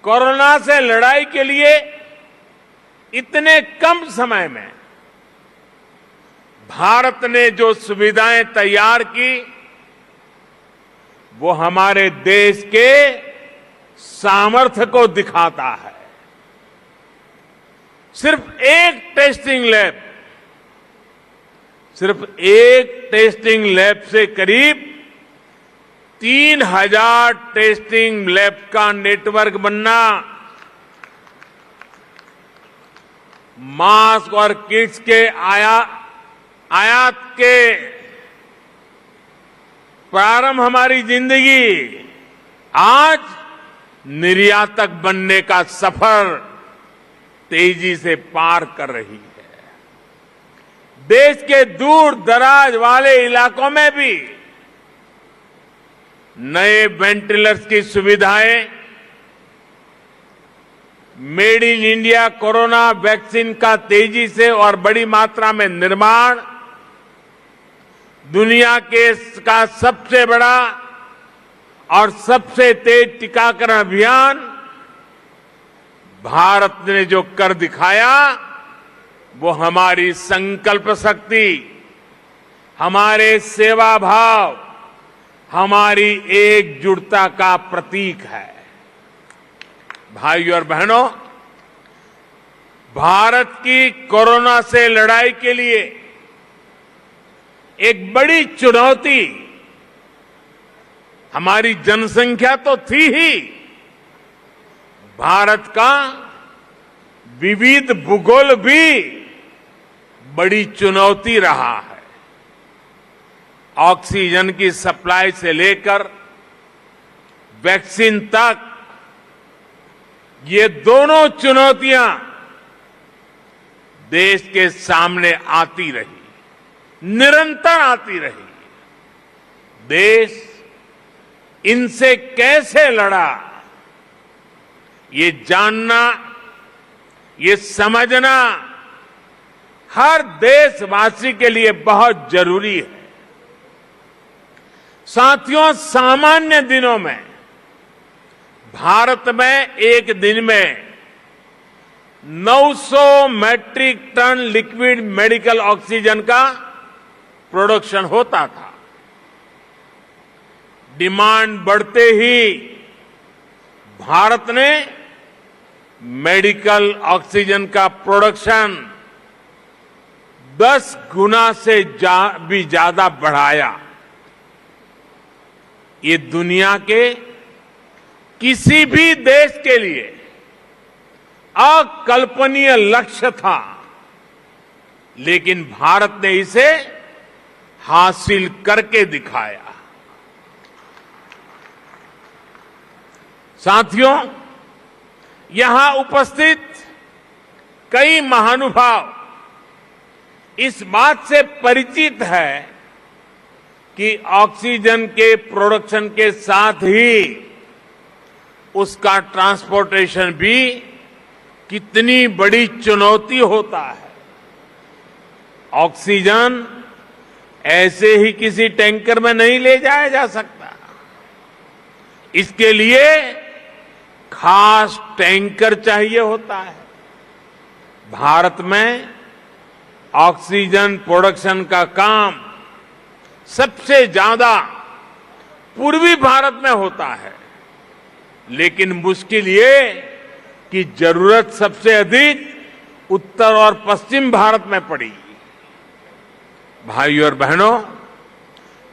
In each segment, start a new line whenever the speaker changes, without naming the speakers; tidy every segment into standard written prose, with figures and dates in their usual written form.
Corona से लड़ाई के लिए इतने कम समय में भारत ने जो सुविधाएं तैयार की, वो हमारे देश के सामर्थ्य को दिखाता है। सिर्फ एक टेस्टिंग लैब से करीब 3000 टेस्टिंग लैब का नेटवर्क बनना, मास्क और किट्स के आयात के प्रारंभ हमारी जिंदगी आज निर्यातक बनने का सफर तेजी से पार कर रही है। देश के दूर दराज वाले इलाकों में भी नए वेंटिलेटर्स की सुविधाएं, made in India corona vaccine का तेजी से और बड़ी मात्रा में निर्माण, दुनिया का सबसे बड़ा और सबसे तेज टीकाकरण अभियान भारत ने जो कर दिखाया, वो हमारी संकल्प शक्ति, हमारे सेवा भाव, हमारी एकजुटता का प्रतीक है। भाइयों और बहनों, भारत की कोरोना से लड़ाई के लिए एक बड़ी चुनौती हमारी जनसंख्या तो थी ही, भारत का विविध भूगोल भी बड़ी चुनौती रहा है। ऑक्सीजन की सप्लाई से लेकर वैक्सीन तक ये दोनों चुनौतियां देश के सामने आती रही, निरंतर आती रही। देश इनसे कैसे लड़ा, ये जानना, ये समझना हर देशवासी के लिए बहुत जरूरी है। साथियों, सामान्य दिनों में भारत में एक दिन में 900 metric ton liquid medical oxygen का प्रोडक्शन होता था। डिमांड बढ़ते ही भारत ने मेडिकल ऑक्सीजन का प्रोडक्शन 10 गुना से भी ज्यादा बढ़ाया। ये दुनिया के किसी भी देश के लिए अकल्पनीय लक्ष्य था, लेकिन भारत ने इसे हासिल करके दिखाया। साथियों, यहां उपस्थित कई महानुभाव इस बात से परिचित है कि ऑक्सीजन के प्रोडक्शन के साथ ही उसका ट्रांसपोर्टेशन भी कितनी बड़ी चुनौती होता है। ऑक्सीजन ऐसे ही किसी टैंकर में नहीं ले जाया जा सकता। इसके लिए खास टैंकर चाहिए होता है। भारत में ऑक्सीजन प्रोडक्शन का काम सबसे ज्यादा पूर्वी भारत में होता है, लेकिन मुश्किल ये कि जरूरत सबसे अधिक उत्तर और पश्चिम भारत में पड़ी। भाइयों और बहनों,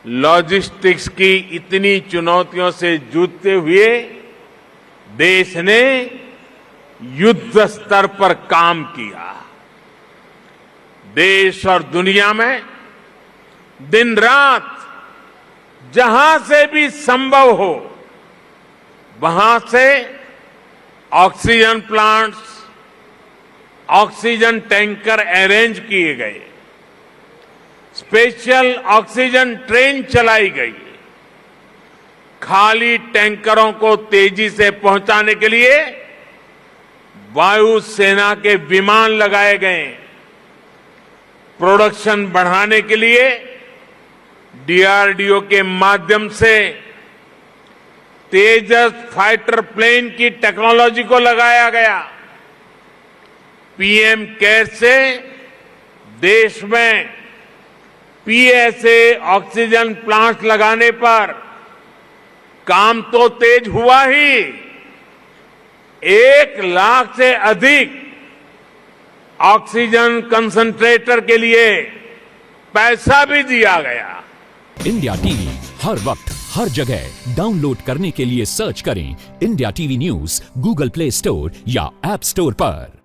लॉजिस्टिक्स की इतनी चुनौतियों से जूझते हुए देश ने युद्ध स्तर पर काम किया। देश और दुनिया में दिन रात जहां से भी संभव हो, वहां से oxygen plants, oxygen tanker arrange किए गए, स्पेशल ऑक्सीजन ट्रेन चलाई गई, खाली टैंकरों को तेजी से पहुंचाने के लिए वायुसेना के विमान लगाए गए, प्रोडक्शन बढ़ाने के लिए डीआरडीओ के माध्यम से तेजस फाइटर प्लेन की टेक्नोलॉजी को लगाया गया। पीएम केयर से देश में पीएसए ऑक्सीजन प्लांट लगाने पर काम तो तेज हुआ ही, 1 लाख से अधिक ऑक्सीजन कंसंट्रेटर के लिए पैसा भी दिया गया।
इंडिया टीवी हर वक्त हर जगह डाउनलोड करने के लिए सर्च करें India TV news Google play store या ऐप स्टोर पर।